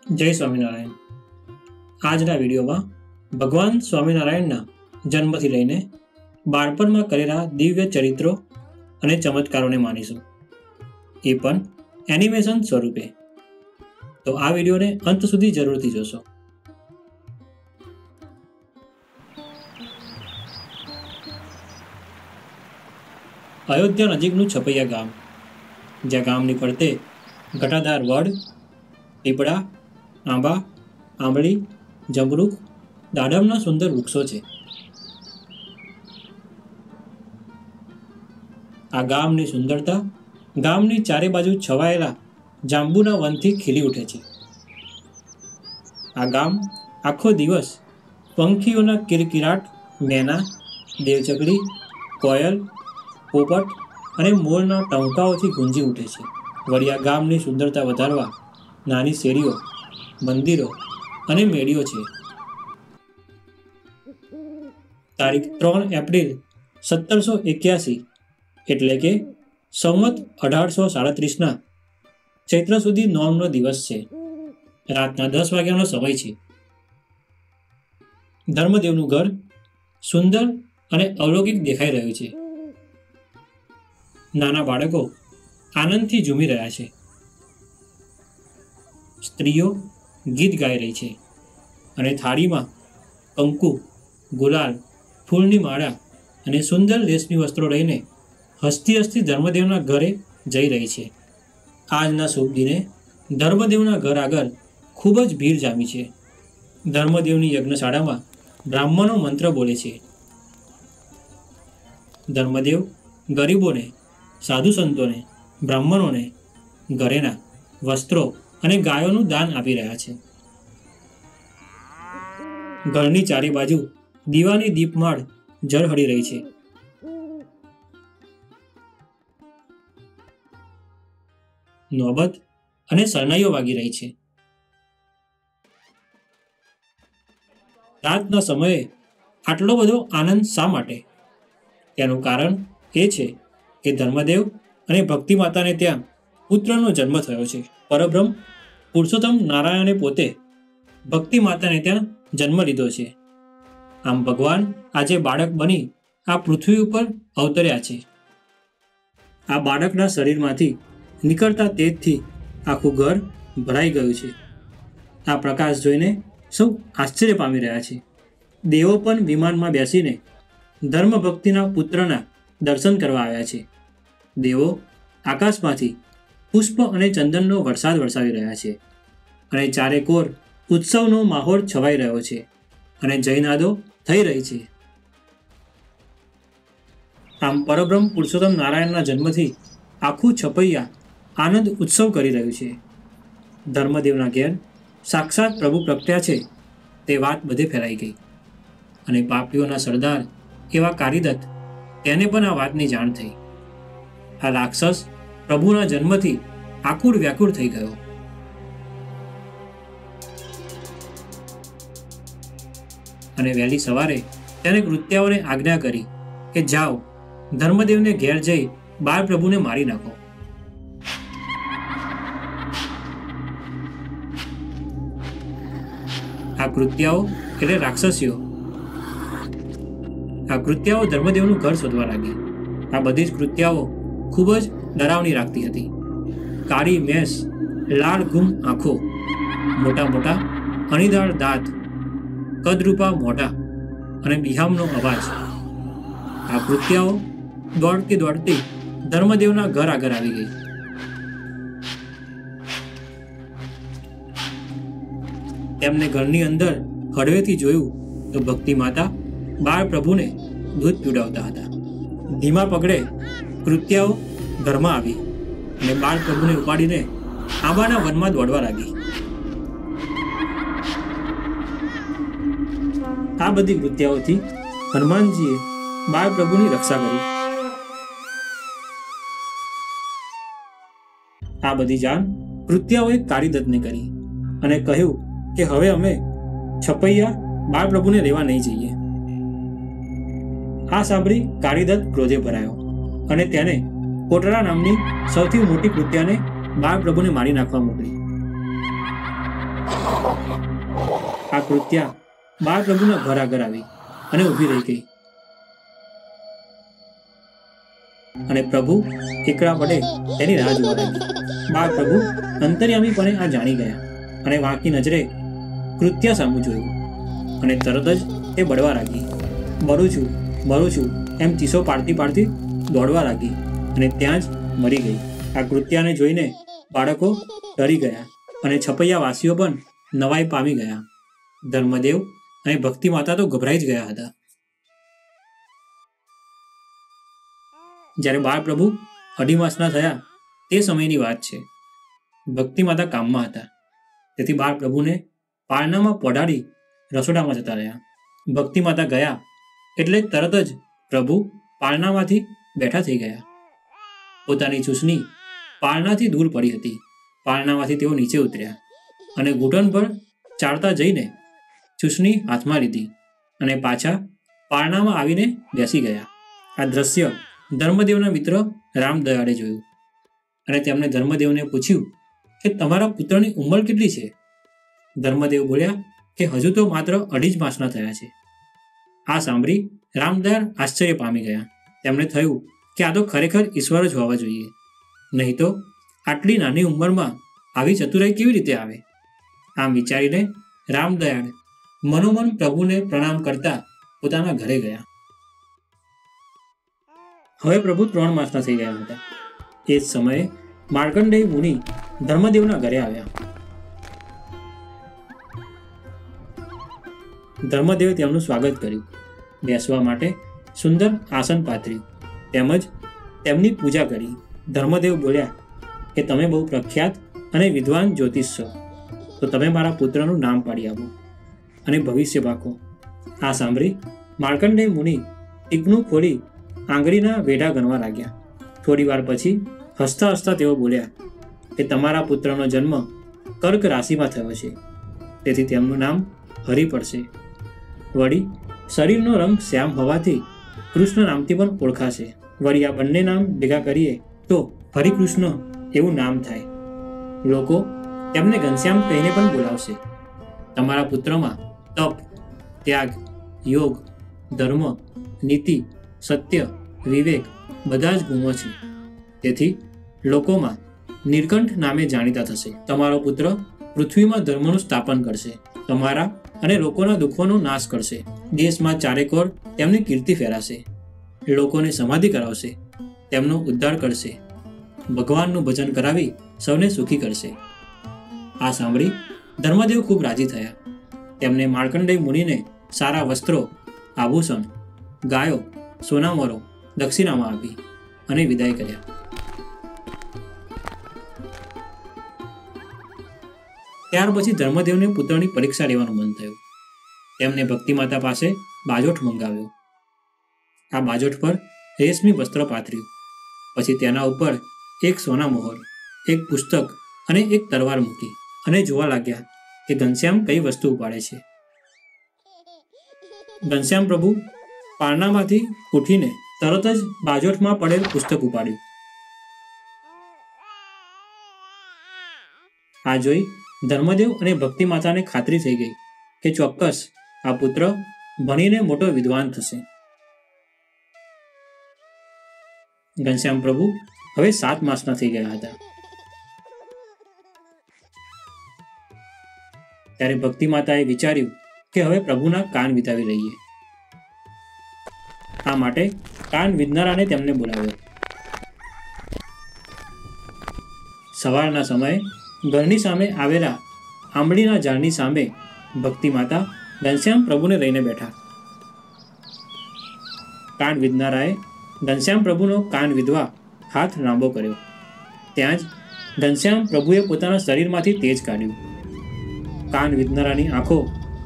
જય સ્વામિનારાયણ। આજના વિડીયોમાં ભગવાન સ્વામિનારાયણના જન્મથી લઈને બાળપણમાં કરેલા દિવ્ય ચરિત્રો અને ચમત્કારોને માનીશું, એ પણ એનિમેશન સ્વરૂપે। તો આ વિડીયોને અંત સુધી જરૂરથી જોશો। અયોધ્યા નજીકનું છપૈયા ગામ, જ્યાં ગામની ફરતે ઘટાદાર વડ, પીપળા, આંબા, આંબળી, જમરૂખ, દાડમના સુંદર વૃક્ષો છે। આ ગામની સુંદરતા ગામની ચારે બાજુ છવાયેલા જાંબુના વનથી ખીલી ઉઠે છે। આ ગામ આખો દિવસ પંખીઓના કિરકિરાટ, મેના, દેવચકડી, કોયલ, પોપટ અને મોરના ટંકાઓથી ગુંજી ઉઠે છે। વળી આ ગામની સુંદરતા વધારવા નાની શેરીઓ, મંદિરો અને મેળીઓ છે। તારીખ 3 એપ્રિલ 1781 એટલે કે સંવત 1837ના ચૈત્ર સુધી નોમનો દિવસ છે। રાતના 10 વાગ્યાનો સમય છે। ધર્મદેવનું ઘર સુંદર અને અલૌકિક દેખાઈ રહ્યું છે। નાના બાળકો આનંદથી ઝૂમી રહ્યા છે। સ્ત્રીઓ ગીત ગાઈ રહી છે અને થાળીમાં કંકુ, ગુલાલ, ફૂલની માળા અને સુંદર લેસની વસ્ત્રો લઈને હસતી હસતી ધર્મદેવના ઘરે જઈ રહી છે। આજના શુભ દિને ધર્મદેવના ઘર આગળ ખૂબ જ ભીડ જામી છે। ધર્મદેવની યજ્ઞશાળામાં બ્રાહ્મણો મંત્ર બોલે છે। ધર્મદેવ ગરીબોને, સાધુ સંતોને, બ્રાહ્મણોને ઘરેણા, વસ્ત્રો અને ગાયોનું દાન આપી રહ્યા છે। ઘરની ચારે બાજુ દીવાની દીપમાળ ઝળહળી રહી છે। નોબત અને શરણાઈઓ વાગી રહી છે। રાતના સમયે આટલો બધો આનંદ શા માટે? તેનું કારણ એ છે કે ધર્મદેવ અને ભક્તિ માતાને ત્યાં પુત્રનો જન્મ થયો છે। પરબ્રહ્મ પુરુષોત્તમ નારાયણે પોતે ભક્તિ માતાને ત્યાં જન્મ લીધો છે। આમ ભગવાન આજે બાળક બની આ પૃથ્વી ઉપર અવતર્યા છે। આ બાળકના શરીરમાંથી નીકળતા તેજથી આખું ઘર ભરાઈ ગયું છે। આ પ્રકાશ જોઈને સૌ આશ્ચર્ય પામી રહ્યા છે। દેવો પણ વિમાનમાં બેસીને ધર્મભક્તિના પુત્રના દર્શન કરવા આવ્યા છે। દેવો આકાશમાંથી પુષ્પ અને ચંદનનો વરસાદ વરસાવી રહ્યા છે અને ચારેકોર ઉત્સવનો માહોલ છવાઈ રહ્યો છે અને જયનાદો થઈ રહી છે। આમ પરબ્રહ્મ પુરુષોત્તમ નારાયણના જન્મથી આખું છપૈયા આનંદ ઉત્સવ કરી રહ્યું છે। ધર્મદેવના ઘેર સાક્ષાત પ્રભુ પ્રગટ્યા છે તે વાત બધે ફેલાઈ ગઈ અને પાપીઓના સરદાર એવા કારીદત્ત, તેને પણ આ વાતની જાણ થઈ। આ રાક્ષસ પ્રભુના જન્મથી આકુળ વ્યાકુળ થઈ ગયો। અને વહેલી સવારે તેને કૃત્યાઓને આજ્ઞા કરી કે જાઓ, ધર્મદેવને ઘેર જઈ બાળ પ્રભુને મારી નાખો। આ કૃત્યાઓ એટલે રાક્ષસીઓ। આ કૃત્યાઓ ધર્મદેવનું ઘર શોધવા લાગી। આ બધી જ કૃત્યાઓ ખૂબ જ ડરાવણી લાગતી હતી। કાળી મેસ, લાલ ગુમ આંખો, મોટા મોટા અણીદાર દાંત, કદરૂપા મોઢા અને બિહામનો અવાજ। આ કૃત્યાઓ દોડતી દોડતી ધર્મદેવના ઘર આગળ આવી ગઈ। તેમને ઘરની અંદર હળવેથી જોયું તો ભક્તિ માતા બાળ પ્રભુને દૂધ પીવડાવતા હતા। ધીમા પગડે કૃત્યાઓ ઘરમાં આવી અને બાળ પ્રભુને ઉપાડીને આંબાના વનમાં દોડવા લાગી। આ બધી કૃત્યાઓથી હનુમાનજીએ બાળ પ્રભુની રક્ષા કરી। આ બધી જાણ કૃત્યાઓએ કારીદત્તને કરી અને કહ્યું કે હવે અમે છપૈયા બાળ પ્રભુને લેવા નહીં જઈએ। આ સાંભળી કારીદત્ત ક્રોધે ભરાયો અને તેને કોટરા નામની સૌથી મોટી કૃત્યાને બાળ પ્રભુને મારી નાખવા મોકલી। આ કૃત્યા બાળ પ્રભુના ઘર આગળ આવી અને ઊભી રહી ગઈ. અને પ્રભુ એકલા પડે તેની રાહ જોવા લાગી. બાળ પ્રભુ અંતર્યામીપણે આ જાણી ગયા અને વાંકી નજરે કૃત્યા સામું જોયું અને તરત જ તે બળવા લાગી. મરું છું એમ ચીસો પાડતી દોડવા લાગી અને ત્યાં જ મરી ગઈ. આ કૃત્યાને જોઈને બાળકો ડરી ગયા અને છપૈયા વાસીઓ પણ નવાઈ પામી ગયા. ધર્મદેવ અને ભક્તિ માતા તો ગભરાઈ જ ગયા હતા. જ્યારે બાળ પ્રભુ 2.5 માસના થયા તે સમયની વાત છે. ભક્તિ માતા કામમાં હતા, તેથી બાળ પ્રભુને પાળનામાં પડાડી રસોડામાં જતા રહ્યા. ભક્તિ માતા ગયા એટલે તરત જ પ્રભુ પાળનામાંથી બેઠા થઈ ગયા. પોતાની ચૂસણી પાળનાથી દૂર પડી હતી. પાળનામાંથી તેઓ નીચે ઉતર્યા અને ઘૂંટણ પર ચાલતા જઈને ચૂસણી હાથમાં લીધી અને પાછા પાળનામાં આવીને બેસી ગયા. આ દ્રશ્ય ધર્મદેવના મિત્ર રામદયાળે જોયું અને તેમણે ધર્મદેવને પૂછ્યું કે તમારા પુત્રની ઉંમર કેટલી છે? ધર્મદેવ બોલ્યા કે હજુ તો માત્ર 2.5 માસના થયા છે. આ સાંભળી રામદયાળ આશ્ચર્ય પામી ગયા. તેમને થયું કે આ તો ખરેખર ઈશ્વર જ હોવા જોઈએ, નહીં તો આટલી નાની ઉંમરમાં આવી ચતુરાઈ કેવી રીતે આવે? આમ વિચારીને રામદયાળ મનોમન પ્રભુને પ્રણામ કરતા પોતાના ઘરે ગયા. હવે પ્રભુ 3 માસના થઈ ગયા હતા. એ જ સમયે માર્કંડેય મુનિ ધર્મદેવના ઘરે આવ્યા. ધર્મદેવે તેમનું સ્વાગત કર્યું. બેસવા માટે સુંદર આસન પાથર્યું તેમજ તેમની પૂજા કરી. ધર્મદેવ બોલ્યા કે તમે બહુ પ્રખ્યાત અને વિદ્વાન જ્યોતિષ છો, તો તમે મારા પુત્રનું નામ પાડી આપો અને ભવિષ્ય પાકો. આ સાંભળી માર્કંડેય મુનિ ટીકનું ખોલી આંગળીના વેઢા ગણવા લાગ્યા. થોડી વાર પછી હસતા હસતા તેઓ બોલ્યા કે તમારા પુત્રનો જન્મ કર્ક રાશિમાં થયો છે, તેથી તેમનું નામ હરિ પડશે. વળી શરીરનો રંગ શ્યામ હોવાથી કૃષ્ણ નામથી પણ ઓળખાશે. વળી આ બંને નામ ભેગા કરીએ તો હરિકૃષ્ણ એવું નામ થાય. લોકો તેમને ઘનશ્યામ કહીને પણ બોલાવશે. તમારા પુત્રમાં તપ, ત્યાગ, યોગ, ધર્મ, નીતિ, સત્ય, વિવેક બધા જ ગુણો છે. તેથી લોકોમાં નીલકંઠ નામે જાણીતા થશે. તમારો પુત્ર પૃથ્વીમાં ધર્મનું સ્થાપન કરશે, તમારા અને લોકોના દુઃખોનો નાશ કરશે. દેશમાં ચારેકોર તેમની કીર્તિ ફેરાશે. લોકોને સમાધિ કરાવશે, તેમનો ઉદ્ધાર કરશે, ભગવાનનું ભજન કરાવી સૌને સુખી કરશે. આ સાંભળી ધર્મદેવ ખૂબ રાજી થયા. તેમને માર્કંડેય મુનિને સારા વસ્ત્રો, આભૂષણ, ગાયો, સોનામરો દક્ષિણામાં આપી અને વિદાય કર્યા. ત્યાર પછી ધર્મદેવને પુત્રની પરીક્ષા લેવાનું મન થયું. તેમને ભક્તિ માતા પાસે બાજોઠ મંગાવ્યો. આ બાજોઠ પર રેશમી વસ્ત્ર પાથર્યું. પછી તેના ઉપર એક સોના મોહર, એક પુસ્તક અને એક તલવાર મૂકી અને જોવા લાગ્યા કે ઘનશ્યામ કઈ વસ્તુ ઉપાડે છે. ઘનશ્યામ પ્રભુ પારણામાંથી ઉઠીને તરત જ બાજોઠમાં પડેલ પુસ્તક ઉપાડ્યું. આ જોઈ ધર્મદેવ અને ભક્તિ માતાને ખાતરી થઈ ગઈ કે ચોક્કસ આ પુત્ર ભણીને મોટો વિદ્વાન થશે. ઘનશ્યામ પ્રભુ હવે 7 માસના થઈ ગયા હતા. ત્યારે ભક્તિ માતાએ વિચાર્યું કે હવે પ્રભુના કાન વિધાવી લઈએ. આ માટે કાન વિધનારાને તેમને બોલાવ્યો. સવારના સમયે ઘરની સામે આવેલા આંબળીના ઝાડની સામે ભક્તિ માતા ઘનશ્યામ પ્રભુને લઈને બેઠા. કાન વિધનારાએ ઘનશ્યામ પ્રભુનો કાન વિધવા હાથ લાંબો કર્યો. ત્યાં જ ઘનશ્યામ પ્રભુએ પોતાના શરીરમાંથી તેજ કાઢ્યું. કાન વિધનારાની આંખો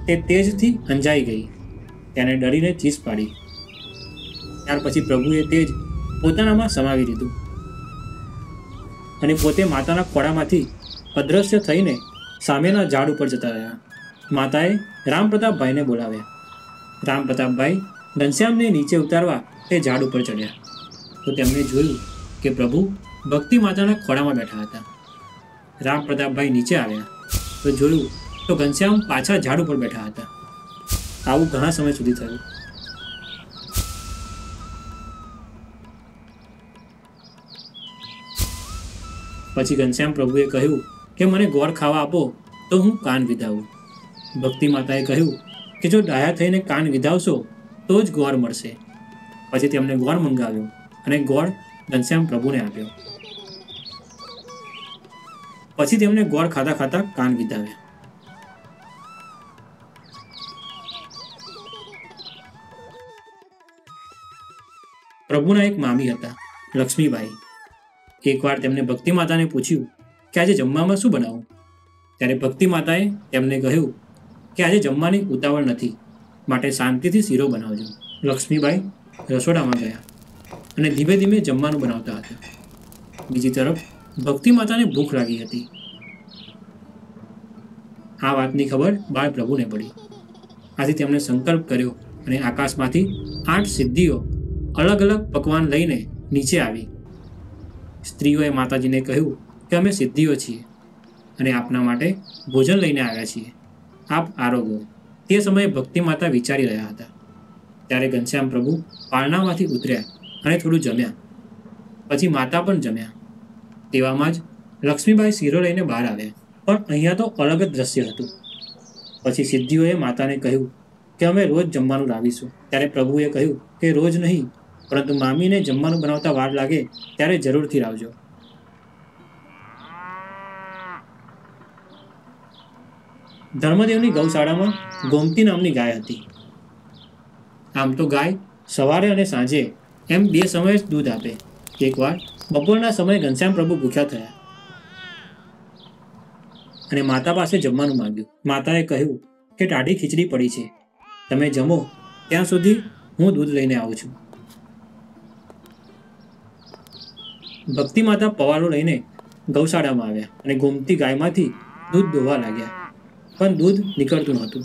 તે તેજથી અંજાઈ ગઈ. તેને ડરીને ચીસ પાડી. ત્યાર પછી પ્રભુએ તેજ પોતાનામાં સમાવી લીધું અને પોતે માતાના ખોળામાંથી અદ્રશ્ય થઈને સામેના ઝાડ ઉપર જતા રહ્યા. માતાએ રામપ્રતાપભાઈને બોલાવ્યા. રામપ્રતાપભાઈ ઘનશ્યામને નીચે ઉતારવા તે ઝાડ ઉપર ચડ્યા તો તેમણે જોયું કે પ્રભુ ભક્તિ માતાના ખોળામાં બેઠા હતા. રામપ્રતાપભાઈ નીચે આવ્યા તો જોયું તો ઘનશ્યામ પાછા ઝાડ ઉપર બેઠા હતા. આવું ઘણા સમય સુધી થયું. પછી ઘનશ્યામ પ્રભુએ કહ્યું કે મને ગોળ ખાવા આપો તો હું કાન વિધાવું. ભક્તિ માતાએ કહ્યું કે જો ડાયા થઈને કાન વિધાવશો તો જ ગોળ મળશે. પછી તેમણે ગોળ મંગાવ્યો અને ગોળ ઘનશ્યામ પ્રભુને આપ્યો. પછી તેમણે ગોળ ખાતા ખાતા કાન વિધાવ્યા. પ્રભુના એક મામી હતા, લક્ષ્મીબાઈ. એકવાર તેમને ભક્તિ માતાને પૂછ્યું કે આજે જમવામાં શું બનાવું. ત્યારે ભક્તિ માતાએ તેમને કહ્યું કે આજે જમવાની ઉતાવળ નથી, માટે શાંતિથી શીરો બનાવજો. લક્ષ્મીબાઈ રસોડામાં ગયા અને ધીમે ધીમે જમવાનું બનાવતા હતા. બીજી તરફ ભક્તિ માતાને ભૂખ લાગી હતી. આ વાતની ખબર બાળ પ્રભુને પડી. આથી તેમણે સંકલ્પ કર્યો અને આકાશમાંથી 8 સિદ્ધિઓ અલગ અલગ પકવાન લઈને નીચે આવી. સ્ત્રીઓએ માતાજીને કહ્યું કે અમે સિદ્ધિઓ છીએ અને આપના માટે ભોજન લઈને આવ્યા છીએ, આપ આરોગો. તે સમયે ભક્તિ માતા વિચારી રહ્યા હતા. ત્યારે ઘનશ્યામ પ્રભુ પારણામાંથી ઉતર્યા અને થોડું જમ્યા. પછી માતા પણ જમ્યા. તેવામાં જ લક્ષ્મીબાઈ શીરો લઈને બહાર આવ્યા. પણ અહીંયા તો અલગ જ દ્રશ્ય હતું. પછી સિદ્ધિઓએ માતાને કહ્યું કે અમે રોજ જમવાનું લાવીશું. ત્યારે પ્રભુએ કહ્યું કે રોજ નહીં, પરંતુ મામીને જમવાનું બનાવતા વાર લાગે ત્યારે જરૂરથી લાવજો. ધર્મદેવની ગૌશાળામાં ગોમતી નામની ગાય હતી. આમ તો ગાય સવારે અને સાંજે એમ 2 સમયે જ દૂધ આપે. એકવાર બપોરના સમયે ઘનશ્યામ પ્રભુ ભૂખ્યા થયા અને માતા પાસે જમવાનું માંગ્યું. માતાએ કહ્યું કે ટાઢી ખીચડી પડી છે, તમે જમો ત્યાં સુધી હું દૂધ લઈને આવું છું. ભક્તિ માતા પવાલો લઈને ગૌશાળામાં આવ્યા અને ગોમતી ગાયમાંથી દૂધ દોવા લાગ્યા, પણ દૂધ નીકળતું નહોતું.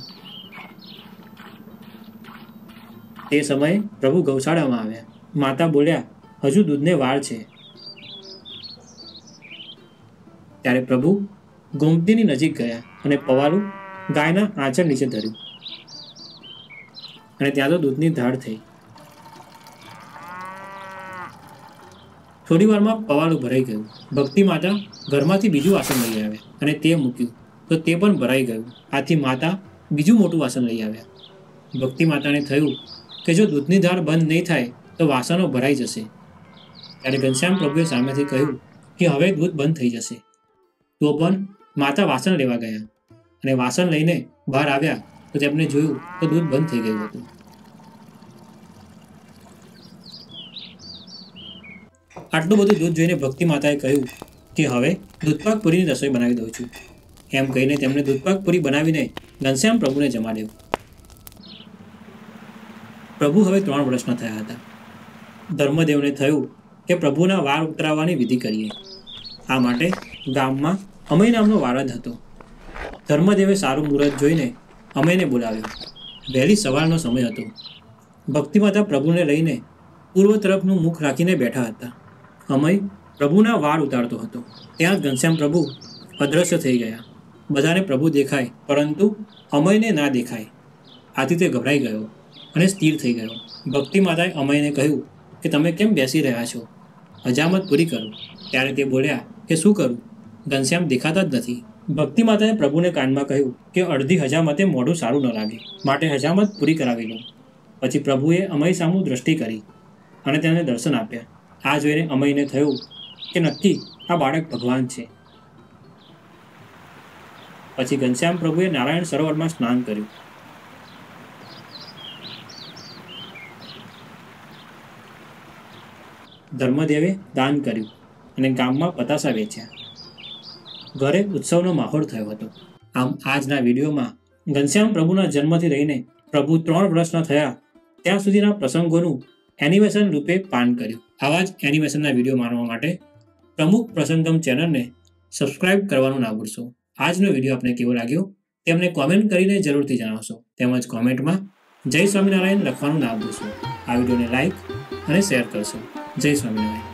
તે સમયે પ્રભુ ગૌશાળામાં આવ્યા. માતા બોલ્યા, હજુ દૂધને વાર છે. ત્યારે પ્રભુ ગોમતીની નજીક ગયા અને પવાલું ગાયના આંચળ નીચે ધર્યું અને ત્યાં તો દૂધની ધાર થઈ. થોડી વારમાં પવાલું ભરાઈ ગયું. ભક્તિ માતા ઘરમાંથી બીજું વાસણ લઈ આવ્યા અને તે મૂક્યું તો તે પણ ભરાઈ ગયું. આથી માતા બીજું મોટું વાસણ લઈ આવ્યા. ભક્તિ માતાને થયું કે જો દૂધની ધાર બંધ નહીં થાય તો વાસણો ભરાઈ જશે. ત્યારે ઘનશ્યામ પ્રભુએ સામેથી કહ્યું કે હવે દૂધ બંધ થઈ જશે. તો પણ માતા વાસણ લેવા ગયા અને વાસણ લઈને બહાર આવ્યા તો તેમણે જોયું તો દૂધ બંધ થઈ ગયું હતું. આટલું બધું દૂધ જોઈને ભક્તિ માતાએ કહ્યું કે હવે દૂધપાક પૂરીની રસોઈ બનાવી દઉં છું. એમ કહીને તેમણે દૂધપાક પૂરી બનાવીને ઘનશ્યામ પ્રભુને જમાડ્યો. પ્રભુ હવે 3 વર્ષના થયા હતા. ધર્મદેવને થયું કે પ્રભુના વાળ ઉતરાવવાની વિધિ કરીએ. આ માટે ગામમાં અમય નામનો વાળદ હતો. ધર્મદેવે સારું મુહૂર્ત જોઈને અમયને બોલાવ્યો. વહેલી સવારનો સમય હતો. ભક્તિ માતા પ્રભુને લઈને પૂર્વ તરફનું મુખ રાખીને બેઠા હતા. અમય પ્રભુના વાળ ઉતારતો હતો. ત્યાં જ ઘનશ્યામ પ્રભુ અદ્રશ્ય થઈ ગયા. બધાને પ્રભુ દેખાય, પરંતુ અમયને ના દેખાય. આથી તે ગભરાઈ ગયો અને સ્થિર થઈ ગયો. ભક્તિ માતાએ અમયને કહ્યું કે તમે કેમ બેસી રહ્યા છો, હજામત પૂરી કરો. ત્યારે તે બોલ્યા કે શું કરું, ઘનશ્યામ દેખાતા જ નથી. ભક્તિ માતાએ પ્રભુને કાનમાં કહ્યું કે અડધી હજામતે મોઢું સારું ન લાગે, માટે હજામત પૂરી કરાવી લો. પછી પ્રભુએ અમય સામું દ્રષ્ટિ કરી અને તેને દર્શન આપ્યા. આ જોઈને અમયને થયું કે નક્કી આ બાળક ભગવાન છે. પછી ઘનશ્યામ પ્રભુએ નારાયણ સરોવરમાં સ્નાન કર્યું. ધર્મદેવે દાન કર્યું અને ગામમાં પતાસા વેચ્યા. ઘરે ઉત્સવનો માહોલ થયો હતો. આમ આજના વિડીયોમાં ઘનશ્યામ પ્રભુના જન્મથી લઈને પ્રભુ 3 વર્ષના થયા ત્યાં સુધીના પ્રસંગોનું એનિમેશન રૂપે પાન કર્યું. આવા જ એનિમેશનના વિડીયો માણવા માટે પ્રમુખ પ્રસંગમ ચેનલને સબસ્ક્રાઇબ કરવાનું ના ભૂલશો. આજનો વિડીયો આપને કેવો લાગ્યો તેમને કોમેન્ટ કરીને જરૂરથી જણાવશો. તેમજ કોમેન્ટમાં જય સ્વામિનારાયણ લખવાનું ના ભૂલશો. આ વિડીયોને લાઈક અને શેર કરશો. જય સ્વામિનારાયણ.